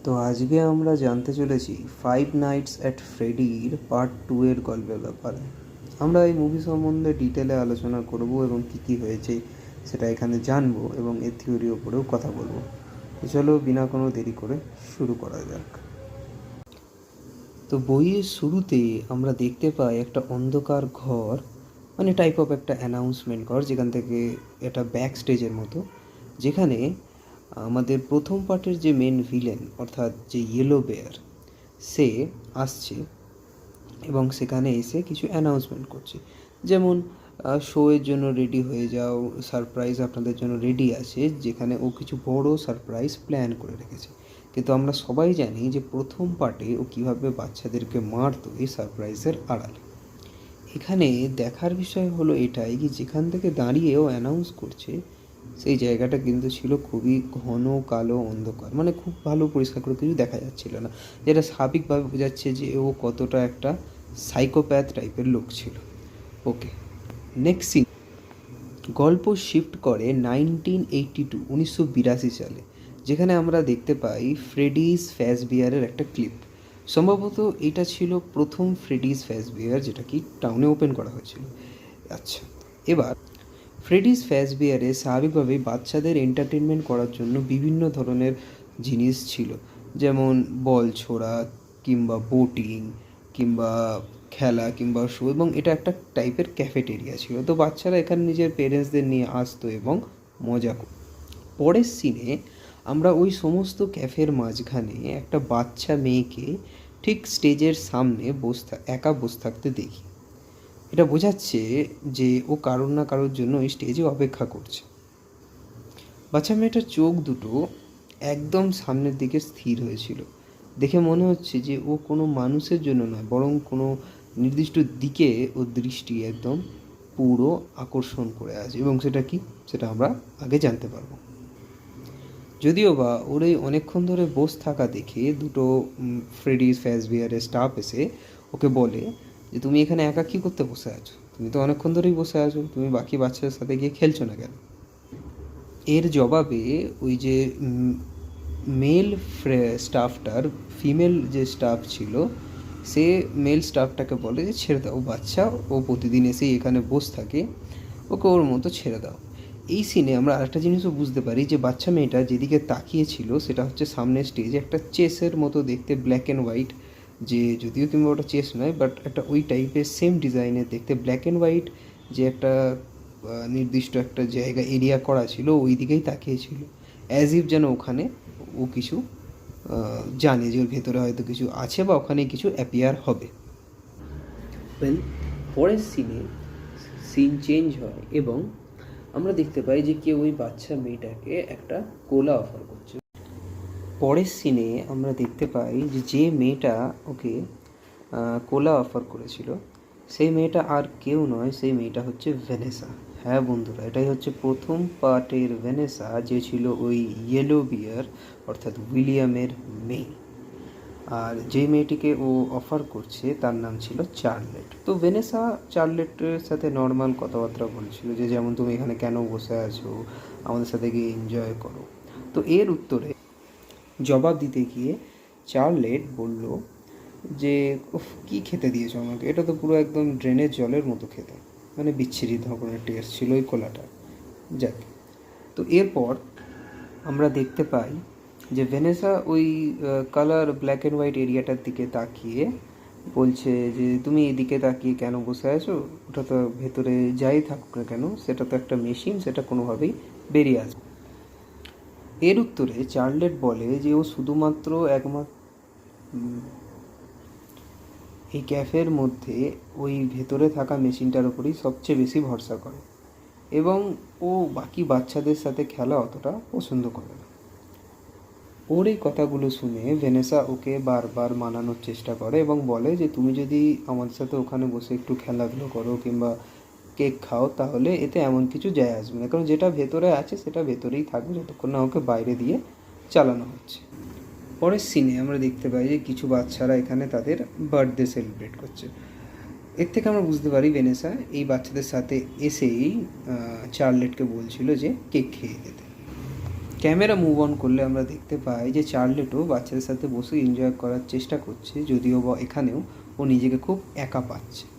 তো আজকে আমরা জানতে চলেছি ফাইভ নাইটস অ্যাট ফ্রেডির পার্ট 2 এর গল্পের ব্যাপারে। আমরা এই মুভি সম্বন্ধে ডিটেলে আলোচনা করব এবং কী কী হয়েছে সেটা এখানে জানবো এবং এর থিওরির ওপরেও কথা বলবো। তো চলো বিনা কোনো দেরি করে শুরু করা যাক। তো বইয়ের শুরুতে আমরা দেখতে পাই একটা অন্ধকার ঘর, মানে টাইপ অফ একটা অ্যানাউন্সমেন্ট ঘর, যেখান থেকে এটা ব্যাক স্টেজের মতো, যেখানে আমাদের প্রথম পার্টের যে মেন ভিলেন অর্থাৎ যে ইয়েলো বেয়ার সে আসছে এবং সেখানে এসে কিছু অ্যানাউন্সমেন্ট করছে, যেমন শোয়ের জন্য রেডি হয়ে যাও, সারপ্রাইজ আপনাদের জন্য রেডি আছে, যেখানে ও কিছু বড় সারপ্রাইজ প্ল্যান করে রেখেছে। কিন্তু আমরা সবাই জানি যে প্রথম পার্টে ও কীভাবে বাচ্চাদেরকে মারতো এই সারপ্রাইজের আড়ালে। এখানে দেখার বিষয় হলো এটাই কি যেখান থেকে দাঁড়িয়ে ও অ্যানাউন্স করছে সেই জায়গাটা কিন্তু ছিল খুবই ঘন কালো অন্ধকার, মানে খুব ভালো পরিষ্কার করে কিছু দেখা যাচ্ছিল না, যেটা স্বাভাবিকভাবে বোঝাচ্ছে যে ও কতটা একটা সাইকোপ্যাথ টাইপের লোক ছিল। ওকে, নেক্সট সিন। গল্প শিফট করে 1982 সালে, যেখানে আমরা দেখতে পাই ফ্রেডিজ ফ্যাজবিয়ারের একটা ক্লিপ। সম্ভবত এটা ছিল প্রথম ফ্রেডিজ ফ্যাজবিয়ার, যেটা কি টাউনে ওপেন করা হয়েছিল। আচ্ছা, এবার ফ্রেডিজ ফ্যাজবিয়ারে স্বাভাবিকভাবেই বাচ্চাদের এন্টারটেনমেন্ট করার জন্য বিভিন্ন ধরনের জিনিস ছিল, যেমন বল ছোড়া কিংবা বোটিং কিংবা খেলা কিংবা শো, এবং এটা একটা টাইপের ক্যাফেটেরিয়া ছিল। তো বাচ্চারা এখানে নিজের পেরেন্টসদের নিয়ে আসতো এবং মজা করত। পরের সিনে আমরা ওই সমস্ত ক্যাফের মাঝখানে একটা বাচ্চা মেয়েকে ঠিক স্টেজের সামনে একা বসে থাকতে দেখি। এটা বোঝাচ্ছে যে ও কারোর না কারোর জন্য ওই স্টেজে অপেক্ষা করছে। বাচ্চা মেয়েটার চোখ দুটো একদম সামনের দিকে স্থির হয়েছিল, দেখে মনে হচ্ছে যে ও কোনো মানুষের জন্য নয়, বরং কোনো নির্দিষ্ট দিকে ওর দৃষ্টি একদম পুরো আকর্ষণ করে আছে, এবং সেটা কি সেটা আমরা আগে জানতে পারবো। যদিও বা ওর এই অনেকক্ষণ ধরে বসে থাকা দেখে দুটো ফ্রেডিজ ফ্যাজবিয়ারের স্টাফ এসে ওকে বলে যে তুমি এখানে একা কী করতে বসে আছো, তুমি তো অনেকক্ষণ ধরেই বসে আছো, তুমি বাকি বাচ্চাদের সাথে গিয়ে খেলছো না কেন? এর জবাবে ওই যে মেল স্টাফটার ফিমেল যে স্টাফ ছিল সে মেল স্টাফটাকে বলে যে ছেড়ে দাও বাচ্চা, ও প্রতিদিন এসেই এখানে বসে থাকে, ওকে ওর মতো ছেড়ে দাও। এই সিনে আমরা আরেকটা জিনিসও বুঝতে পারি যে বাচ্চা মেয়েটা যেদিকে তাকিয়েছিল সেটা হচ্ছে সামনের স্টেজে একটা চেসের মতো দেখতে, ব্ল্যাক অ্যান্ড হোয়াইট, যে যদিও কিংবা ওটা চেস নয় বাট একটা ওই টাইপের সেম ডিজাইনের দেখতে ব্ল্যাক অ্যান্ড হোয়াইট, যে একটা নির্দিষ্ট একটা জায়গা এরিয়া করা ছিল ওই দিকেই তাকিয়েছিল, অ্যাজ ইফ যেন ওখানে ও কিছু জানে যে ওর ভেতরে হয়তো কিছু আছে বা ওখানে কিছু অ্যাপিয়ার হবে। পরের সিন চেঞ্জ হয় এবং আমরা দেখতে পাই যে কেউ ওই বাচ্চা মেয়েটাকে একটা কোলা অফার করছে। পরের সিনে আমরা দেখতে পাই যে যে মেয়েটা ওকে কোলা অফার করেছিল সেই মেয়েটা আর কেউ নয়, সেই মেয়েটা হচ্ছে ভেনেসা। হ্যাঁ বন্ধুরা, এটাই হচ্ছে প্রথম পার্টের ভেনেসা, যে ছিল ওই ইয়েলো বিয়ার অর্থাৎ উইলিয়ামের মেয়ে। আর যে মেয়েটিকে ও অফার করছে তার নাম ছিল চার্লেট। তো ভেনেসা চার্লেটের সাথে নর্মাল কথাবার্তা বলছিল যে যেমন তুমি এখানে কেন বসে আছো, আমাদের সাথে গিয়ে এনজয় করো। তো এর উত্তরে জবাব দিতে গিয়ে চার্লেট বলল যে উফ, কী খেতে দিয়েছো আমাকে, এটা তো পুরো একদম ড্রেনের জলের মতো খেতে, মানে বিচ্ছিরি ধরনের টেস্ট ছিল ওই কোলাটা। যাক, তো এরপর আমরা দেখতে পাই যে ভেনেসা ওই কালার ব্ল্যাক অ্যান্ড হোয়াইট এরিয়াটার দিকে তাকিয়ে বলছে যে তুমি এদিকে তাকিয়ে কেন বসে আছো, ওটা তো ভেতরে যাই থাকুক না কেন সেটা তো একটা মেশিন, সেটা কোনোভাবেই বেরিয়ে আসবে। এর উত্তরে চার্লেট বলে যে ও শুধুমাত্র এই ক্যাফের মধ্যে ওই ভেতরে থাকা মেশিনটার উপরেই সবচেয়ে বেশি ভরসা করে এবং ও বাকি বাচ্চাদের সাথে খেলা অতটা পছন্দ করে না। ওর এই কথাগুলো শুনে ভেনেসা ওকে বারবার মানানোর চেষ্টা করে এবং বলে যে তুমি যদি আমাদের সাথে ওখানে বসে একটু খেলাধুলো করো কিংবা কেক খাও তাহলে এতে এমন কিছু যায় আসবে না, কারণ যেটা ভেতরে আছে সেটা ভেতরেই থাকবে যতক্ষণ না ওকে বাইরে দিয়ে চালানো হচ্ছে। পরের সিনে আমরা দেখতে পাই যে কিছু বাচ্চারা এখানে তাদের বার্থডে সেলিব্রেট করছে। এর থেকে আমরা বুঝতে পারি ভেনেসা এই বাচ্চাদের সাথে এসেই চার্লেটকে বলছিল যে কেক খেয়ে যেতে। ক্যামেরা মুভ অন করলে আমরা দেখতে পাই যে চার্লেটও বাচ্চাদের সাথে বসে এনজয় করার চেষ্টা করছে, যদিও বা এখানেও ও নিজেকে খুব একা পাচ্ছে।